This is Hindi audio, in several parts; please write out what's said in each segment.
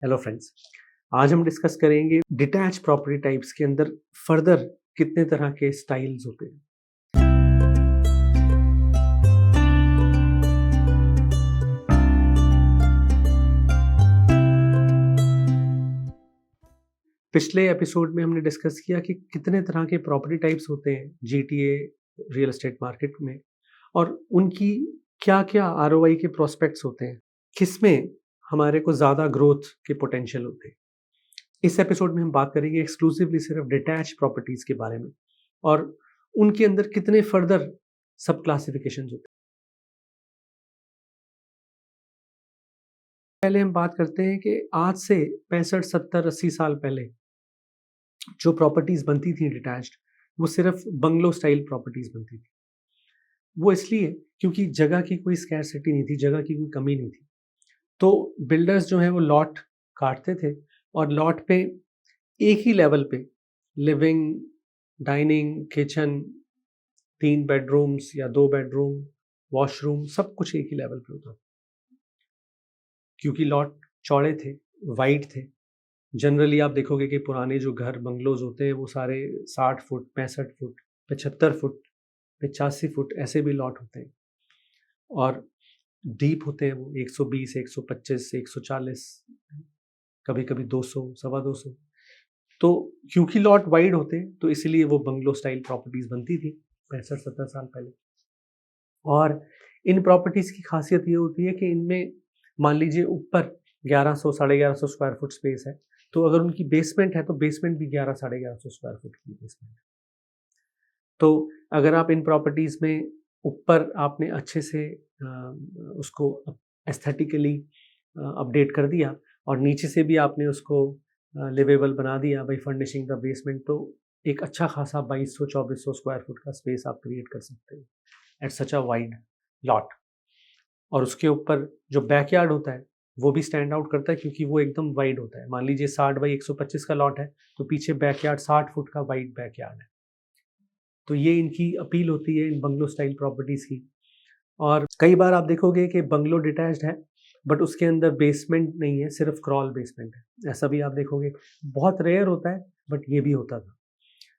हेलो फ्रेंड्स, आज हम डिस्कस करेंगे डिटैच प्रॉपर्टी टाइप्स के अंदर फर्दर कितने तरह के स्टाइल्स होते हैं। पिछले एपिसोड में हमने डिस्कस किया कि कितने तरह के प्रॉपर्टी टाइप्स होते हैं जीटीए रियल एस्टेट मार्केट में और उनकी क्या-क्या आरओआई के प्रोस्पेक्ट्स होते हैं, किसमें हमारे को ज़्यादा ग्रोथ के पोटेंशियल होते हैं। इस एपिसोड में हम बात करेंगे एक्सक्लूसिवली सिर्फ डिटैच प्रॉपर्टीज के बारे में और उनके अंदर कितने फर्दर सब क्लासिफिकेशंस होते हैं। पहले हम बात करते हैं कि आज से 65, 70, 80 साल पहले जो प्रॉपर्टीज बनती थी डिटैच्ड, वो सिर्फ बंगलो स्टाइल प्रॉपर्टीज बनती थी। वो इसलिए क्योंकि जगह की कोई स्कैरसिटी नहीं थी, जगह की कोई कमी नहीं थी। तो बिल्डर्स जो है वो लॉट काटते थे और लॉट पे एक ही लेवल पे लिविंग, डाइनिंग, किचन, 3 बेडरूम्स या 2 बेडरूम, वॉशरूम सब कुछ एक ही लेवल पे होता था। क्योंकि लॉट चौड़े थे, वाइड थे। जनरली आप देखोगे कि पुराने जो घर बंगलोज़ होते हैं वो सारे 60 फुट, 65 फुट, 75 फुट, 85 फुट ऐसे भी लॉट होते हैं और डीप होते हैं वो 120, 125, 140, कभी-कभी 200, सवा 200। तो क्योंकि लॉट वाइड होते हैं तो इसीलिए वो बंगलो स्टाइल प्रॉपर्टीज़ बनती थी 65-70 साल पहले। और इन प्रॉपर्टीज़ की खासियत ये होती है कि इनमें मान लीजिए ऊपर 1100 साढ़े 1100 स्क्वायर फुट स्पेस है, तो अगर उनकी बेसमेंट है तो बेसमेंट भी 11 साढ़े 1100 स्क्वायर फुट की बेसमेंट है। तो अगर आप इन प्रॉपर्टीज़ में ऊपर आपने अच्छे से उसको एस्थेटिकली अपडेट कर दिया और नीचे से भी आपने उसको लिवेबल बना दिया बाय फर्निशिंग द बेसमेंट, तो एक अच्छा खासा 2200-2400 स्क्वायर फुट का स्पेस आप क्रिएट कर सकते हो at such a wide lot. और उसके ऊपर जो बैकयार्ड होता है वो भी स्टैंड आउट करता है क्योंकि वो एकदम वाइड होता है। मान लीजिए 60 बाई 125 का लॉट है तो पीछे बैकयार्ड 60 फुट का वाइड बैकयार्ड है। तो ये इनकी अपील होती है इन बंगलो स्टाइल प्रॉपर्टीज़ की। और कई बार आप देखोगे कि बंगलो डिटैच्ड है बट उसके अंदर बेसमेंट नहीं है, सिर्फ क्रॉल बेसमेंट है। ऐसा भी आप देखोगे, बहुत रेयर होता है बट ये भी होता था।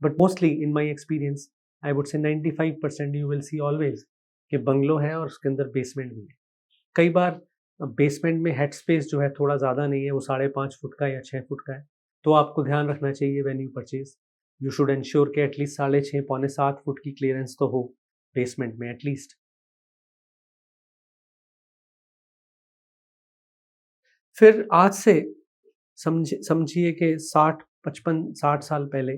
But mostly in my experience I would say 95% you will C always कि बंगलो है और उसके अंदर बेसमेंट भी है। कई बार बेसमेंट में हेड स्पेस जो है थोड़ा ज़्यादा नहीं है, वो 5.5 फुट का या 6 फुट का है, तो आपको ध्यान रखना चाहिए when you purchase. You should ensure कि एटलीस्ट 6.5 पौने 7 फुट की क्लियरेंस तो हो बेसमेंट में एटलीस्ट। फिर आज से समझिए कि 60 साल पहले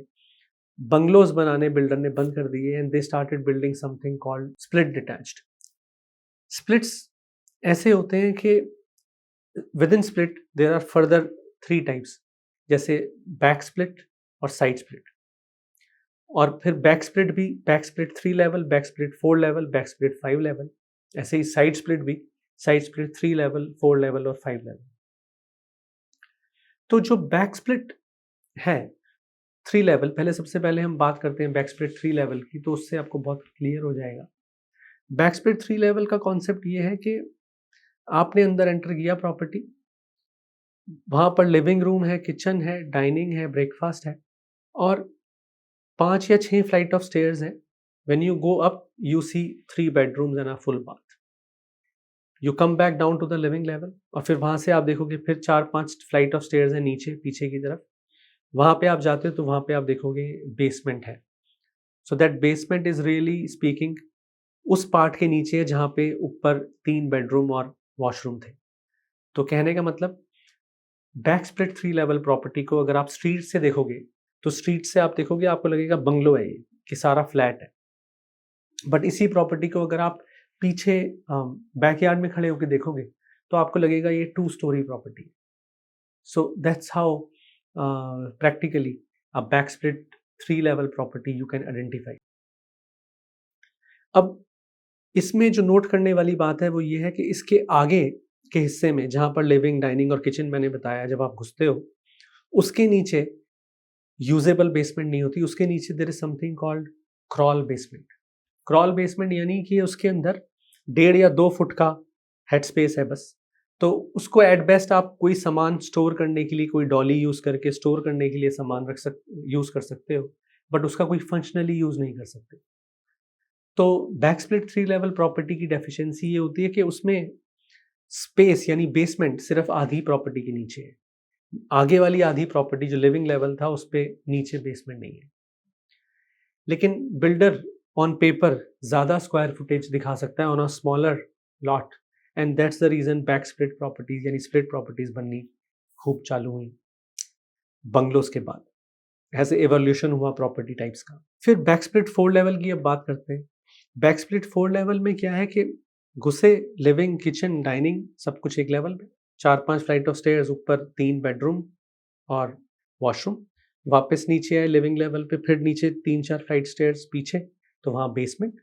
बंगलोज बनाने बिल्डर ने बंद कर दिए and they started building something called split detached. Splits ऐसे होते हैं कि within split there are further 3 types, जैसे बैक स्प्लिट और साइड स्प्लिट। और फिर back split 3 level, back split 4 level, back split 5 level. ऐसे ही साइड स्प्लिट भी, साइड स्प्लिट 3 लेवल, 4 लेवल और 5 लेवल। तो जो बैक स्प्लिट है 3 लेवल, पहले सबसे पहले हम बात करते हैं बैक स्प्लिट 3 लेवल की, तो उससे आपको बहुत क्लियर हो जाएगा। बैक स्प्लिट 3 लेवल का कॉन्सेप्ट ये है कि आपने अंदर एंटर किया प्रॉपर्टी, वहाँ पर लिविंग रूम है, किचन है, डाइनिंग है, ब्रेकफास्ट है और 5 या 6 फ्लाइट ऑफ स्टेयर्स हैं। When you go up you see 3 bedrooms and a full bath. You come back down to the living level और फिर वहाँ से आप देखोगे फिर 4-5 फ्लाइट ऑफ स्टेयर्स हैं नीचे पीछे की तरफ। वहाँ पे आप जाते हो तो वहाँ पे आप देखोगे बेसमेंट है। So that basement is really speaking उस पार्ट के नीचे है जहाँ पे ऊपर 3 बेडरूम और वॉशरूम थे। तो कहने का मतलब बैक स्प्लिट 3 लेवल प्रॉपर्टी को अगर आप स्ट्रीट से देखोगे, तो स्ट्रीट से आप देखोगे आपको लगेगा बंगलो है ये, कि सारा फ्लैट है। बट इसी प्रॉपर्टी को अगर आप पीछे बैकयार्ड में खड़े होकर देखोगे, तो आपको लगेगा ये 2 स्टोरी प्रॉपर्टी है। So that's how practically a back split 3 level property you can identify. अब इसमें जो नोट करने वाली बात है वो ये है कि इसके आगे के हिस्से में जहाँ पर लिविंग, डाइनिंग और किचन मैंने बताया, जब आप घुसते हो उसके नीचे यूजेबल बेसमेंट नहीं होती, उसके नीचे there is something called crawl basement. Crawl basement यानी कि उसके अंदर 1.5 या 2 फुट का हेड स्पेस है बस, तो उसको एट बेस्ट आप कोई सामान स्टोर करने के लिए कोई डॉली यूज़ करके स्टोर करने के लिए सामान यूज़ कर सकते हो, बट उसका कोई फंक्शनली यूज़ नहीं कर सकते। तो बैक स्प्लिट 3 लेवल प्रॉपर्टी की डेफिशिएंसी ये होती है कि उसमें स्पेस यानी बेसमेंट सिर्फ आधी प्रॉपर्टी के नीचे है। आगे वाली आधी प्रॉपर्टी जो लिविंग लेवल था उस पे नीचे बेसमेंट नहीं है। लेकिन बिल्डर ऑन पेपर ज़्यादा स्क्वायर फुटेज दिखा सकता है on a smaller lot, and that's the reason back split properties यानी स्प्लिट प्रॉपर्टीज बननी खूब चालू हुई बंगलोज के बाद। ऐसे एवोल्यूशन हुआ प्रॉपर्टी टाइप्स का। फिर बैक स्प्लिट 4 लेवल की अब बात करते हैं। बैक स्प्लिट 4 लेवल में क्या है कि घुसे लिविंग, किचन, डाइनिंग सब कुछ एक लेवल पे, 4-5 फ्लाइट ऑफ स्टेयर्स, ऊपर 3 बेडरूम और वॉशरूम। वापस नीचे आए लिविंग लेवल पे, फिर नीचे 3-4 फ्लाइट स्टेयर्स पीछे, तो वहाँ बेसमेंट।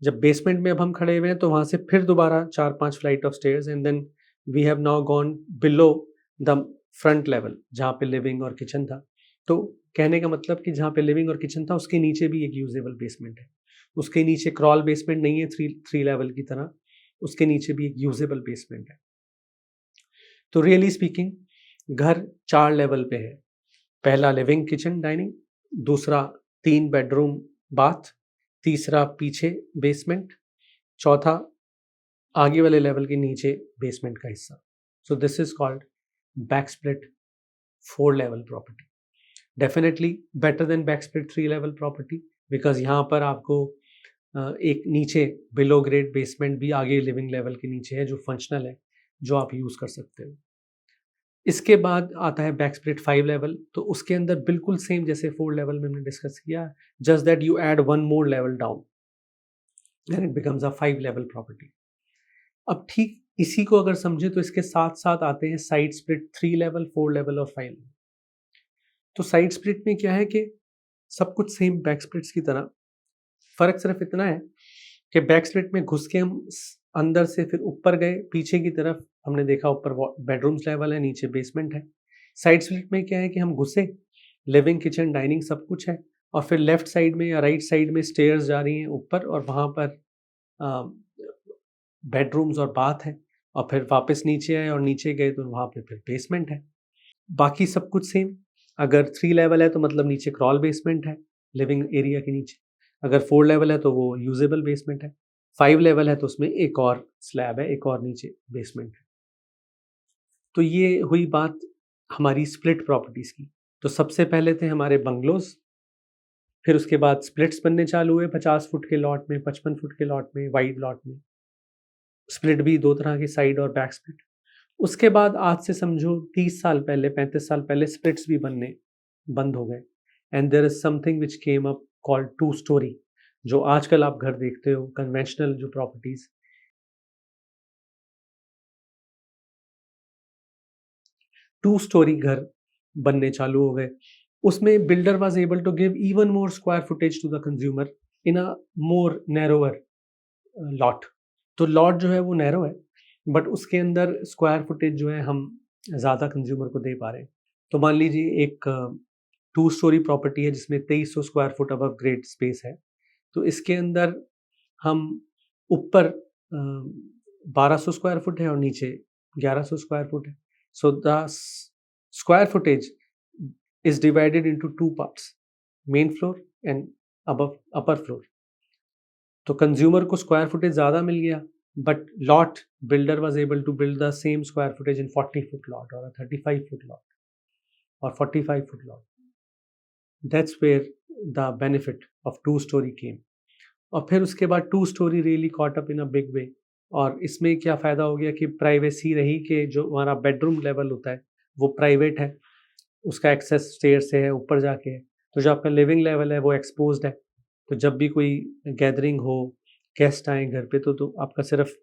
जब बेसमेंट में अब हम खड़े हुए हैं तो वहाँ से फिर दोबारा 4-5 flight of stairs, and then we have now gone below the front level जहाँ पे लिविंग और किचन था। तो कहने का मतलब कि जहाँ पे लिविंग और किचन था उसके नीचे भी एक यूजेबल बेसमेंट है। उसके नीचे क्रॉल बेसमेंट नहीं है थ्री लेवल की तरह, उसके नीचे भी एक यूजेबल बेसमेंट है। तो रियली स्पीकिंग घर 4 लेवल पे है। पहला लिविंग, किचन, डाइनिंग, दूसरा 3 बेडरूम, बाथ, तीसरा पीछे बेसमेंट, चौथा आगे वाले लेवल के नीचे बेसमेंट का हिस्सा। So this is called back split 4 level property. Definitely better than back split 3 level property, because यहाँ पर आपको एक नीचे बिलो ग्रेड बेसमेंट भी आगे लिविंग लेवल के नीचे है जो फंक्शनल है, जो आप यूज़ कर सकते हो। इसके बाद आता है बैक स्प्लिट 5 लेवल, तो उसके अंदर बिल्कुल सेम जैसे 4 लेवल में हमने डिस्कस किया, just that you add one more level down, then it becomes a 5 level property. अब ठीक इसी को अगर समझे तो इसके साथ साथ आते हैं साइड स्प्लिट 3 लेवल, 4 लेवल और 5 लेवल। तो साइड स्प्लिट में क्या है कि सब कुछ सेम बैक स्प्लिट्स की तरह, फर्क सिर्फ इतना है कि बैक स्प्लिट में घुस के हम अंदर से फिर ऊपर गए, पीछे की तरफ हमने देखा ऊपर बेडरूम्स लेवल है, नीचे बेसमेंट है। साइड स्प्लिट में क्या है कि हम घुसे, लिविंग, किचन, डाइनिंग सब कुछ है, और फिर लेफ्ट साइड में या राइट साइड में स्टेयर्स जा रही हैं ऊपर, और वहाँ पर बेडरूम्स और बाथ है, और फिर वापस नीचे आए और नीचे गए तो वहाँ पे फिर बेसमेंट है। बाकी सब कुछ सेम। अगर 3 लेवल है तो मतलब नीचे क्रॉल बेसमेंट है लिविंग एरिया के नीचे। अगर 4 लेवल है तो वो यूजेबल बेसमेंट है। 5 लेवल है तो उसमें एक और स्लैब है, एक और नीचे बेसमेंट है। तो ये हुई बात हमारी स्प्लिट प्रॉपर्टीज की। तो सबसे पहले थे हमारे बंगलोज, फिर उसके बाद स्प्लिट्स बनने चालू हुए 50 फुट के लॉट में, 55 फुट के लॉट में, वाइड लॉट में। स्प्लिट भी 2 तरह की, साइड और बैक स्प्लिट। उसके बाद आज से समझो 30 साल पहले, 35 साल पहले स्प्लिट्स भी बनने बंद हो गए, and there is something which came up called 2 storey. जो आजकल आप घर देखते हो कन्वेंशनल जो प्रॉपर्टीज, 2 स्टोरी घर बनने चालू हो गए। उसमें builder was able to give even more square footage to the consumer in a more narrower lot. तो लॉट जो है वो नैरो है, बट उसके अंदर स्क्वायर फुटेज जो है हम ज़्यादा कंज्यूमर को दे पा रहे हैं। तो मान लीजिए एक 2 स्टोरी प्रॉपर्टी है जिसमें 2300 square foot above grade space है। तो इसके अंदर हम ऊपर 1200 स्क्वायर फुट है और नीचे 1100 स्क्वायर फुट है। So the square footage is divided into 2 parts, main floor and above upper floor. तो कंज्यूमर को स्क्वायर फुटेज ज़्यादा मिल गया, but lot builder was able to build the same square footage in 40 foot lot और 35 फुट लॉट और 45 foot lot. That's where the benefit of 2 storey came. और फिर उसके बाद 2 storey really caught up in a big way. और इसमें क्या फ़ायदा हो गया कि प्राइवेसी रही, कि जो हमारा बेडरूम लेवल होता है वो प्राइवेट है, उसका एक्सेस स्टेयर से है, ऊपर जाके है। तो जो आपका लिविंग लेवल है वो एक्सपोज्ड है। तो जब भी कोई गैदरिंग हो, गेस्ट आए घर पे, तो आपका सिर्फ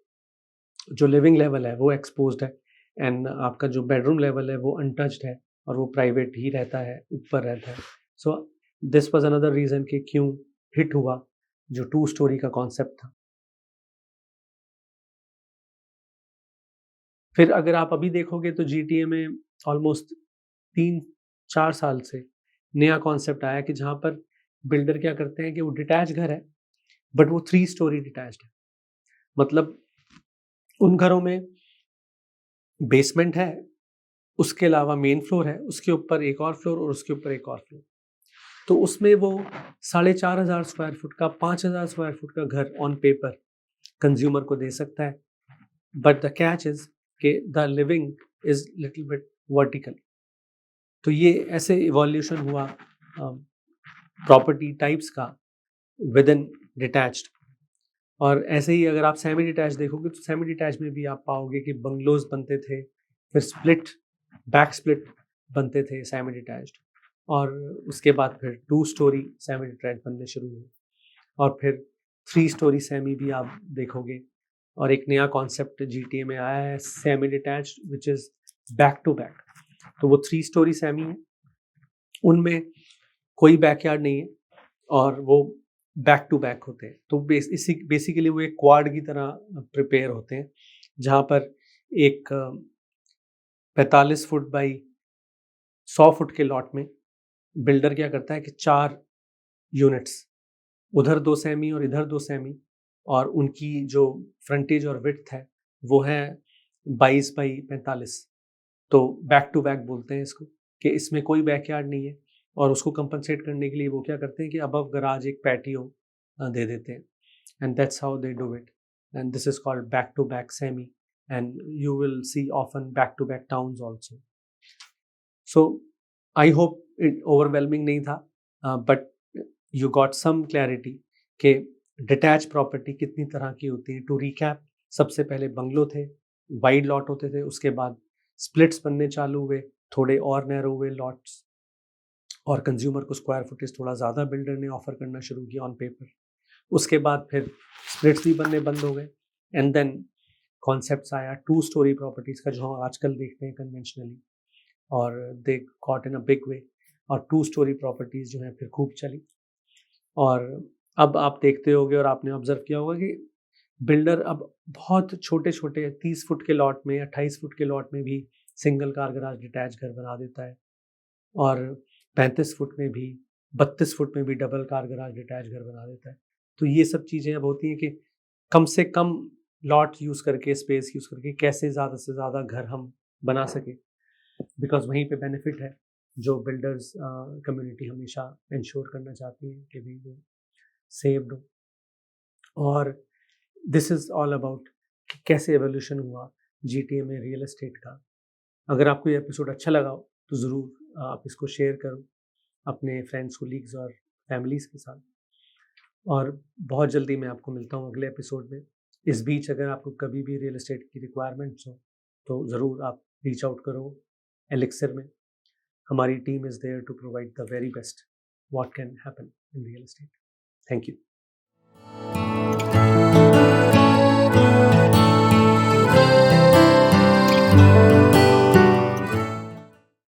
जो लिविंग लेवल है वो एक्सपोज्ड है, एंड आपका जो बेडरूम लेवल है वो अनटच्ड है और वो प्राइवेट ही रहता है, ऊपर रहता है। So this was another reason कि क्यों हिट हुआ जो 2 स्टोरी का कॉन्सेप्ट था। फिर अगर आप अभी देखोगे तो जीटीए में ऑलमोस्ट 3-4 साल से नया कॉन्सेप्ट आया कि जहाँ पर बिल्डर क्या करते हैं कि वो डिटैच घर है, बट वो 3 स्टोरी डिटैच्ड है। मतलब उन घरों में बेसमेंट है, उसके अलावा मेन फ्लोर है, उसके ऊपर एक और फ्लोर और उसके ऊपर एक और फ्लोर। तो उसमें वो 4,500 स्क्वायर फुट का 5,000 स्क्वायर फुट का घर ऑन पेपर कंज्यूमर को दे सकता है। बट द कैच इज कि the living is little bit vertical. तो ये ऐसे इवोल्यूशन हुआ प्रॉपर्टी टाइप्स का विद इन डिटैच्ड। और ऐसे ही अगर आप सेमी डिटैच देखोगे तो सेमी डिटैच में भी आप पाओगे कि बंगलोज बनते थे, फिर स्प्लिट बैक स्प्लिट बनते थे सेमी डिटैच्ड, और उसके बाद फिर 2 स्टोरी सेमी डिटैच बनने शुरू हुए, और फिर 3 स्टोरी सेमी भी आप देखोगे। और एक नया कॉन्सेप्ट जीटीए में आया है semi detached which is back to back. तो वो 3 स्टोरी सेमी है, उनमें कोई बैकयार्ड नहीं है और वो बैक टू बैक होते हैं। तो बेसिकली वो एक क्वाड की तरह प्रिपेयर होते हैं, जहाँ पर एक 45 फुट बाई 100 फुट के लॉट में बिल्डर क्या करता है कि 4 यूनिट्स, उधर 2 सेमी और इधर 2 सेमी, और उनकी जो फ्रंटेज और विड्थ है वो है 22 बाई 45। तो बैक टू बैक बोलते हैं इसको, कि इसमें कोई बैकयार्ड नहीं है। और उसको कंपनसेट करने के लिए वो क्या करते हैं कि अबव गराज एक पैटियो दे देते हैं, and that's how they do it, and this is called back to back semi, and you will see often back to back towns also. So I hope it overwhelming नहीं था, but you got some clarity कि डिटैच प्रॉपर्टी कितनी तरह की होती है। टू रिकैप, सबसे पहले बंगलो थे, वाइड लॉट होते थे, उसके बाद स्प्लिट्स बनने चालू हुए, थोड़े और नैरो हुए लॉट्स, और कंज्यूमर को स्क्वायर फुटेज थोड़ा ज़्यादा बिल्डर ने ऑफर करना शुरू किया ऑन पेपर। उसके बाद फिर स्प्लिट्स भी बनने बंद हो गए, एंड देन कॉन्सेप्ट्स आया 2 स्टोरी प्रॉपर्टीज़ का, जो हम आजकल देखते हैं कन्वेंशनली, और they got in a big way, और 2 स्टोरी प्रॉपर्टीज़ जो हैं फिर खूब चली। और अब आप देखते होगे और आपने ऑब्जर्व किया होगा कि बिल्डर अब बहुत छोटे-छोटे 30 फुट के लॉट में, 28 फुट के लॉट में भी सिंगल कार गराज डिटैच घर बना देता है, और 35 फुट में भी, 32 फुट में भी डबल कार गराज डिटैच घर बना देता है। तो ये सब चीज़ें अब होती हैं कि कम से कम लॉट यूज़ करके, स्पेस यूज़ करके कैसे ज़्यादा से ज़्यादा घर हम बना सकें, बिकॉज़ वहीं पे बेनिफिट है जो बिल्डर्स कम्युनिटी हमेशा इंश्योर करना चाहती है कि भी वो सेव्ड हो। और दिस इज़ ऑल अबाउट कि कैसे एवोल्यूशन हुआ जीटीए में रियल एस्टेट का। अगर आपको ये एपिसोड अच्छा लगा हो तो ज़रूर आप इसको शेयर करो अपने फ्रेंड्स, कोलीग्स और फैमिलीज़ के साथ। और बहुत जल्दी मैं आपको मिलता हूँ अगले एपिसोड में। इस बीच अगर आपको कभी भी रियल एस्टेट की रिक्वायरमेंट्स हो तो ज़रूर आप रीच आउट करो एलिक्सर में। हमारी team is there to provide the very best what can happen in real estate. Thank you.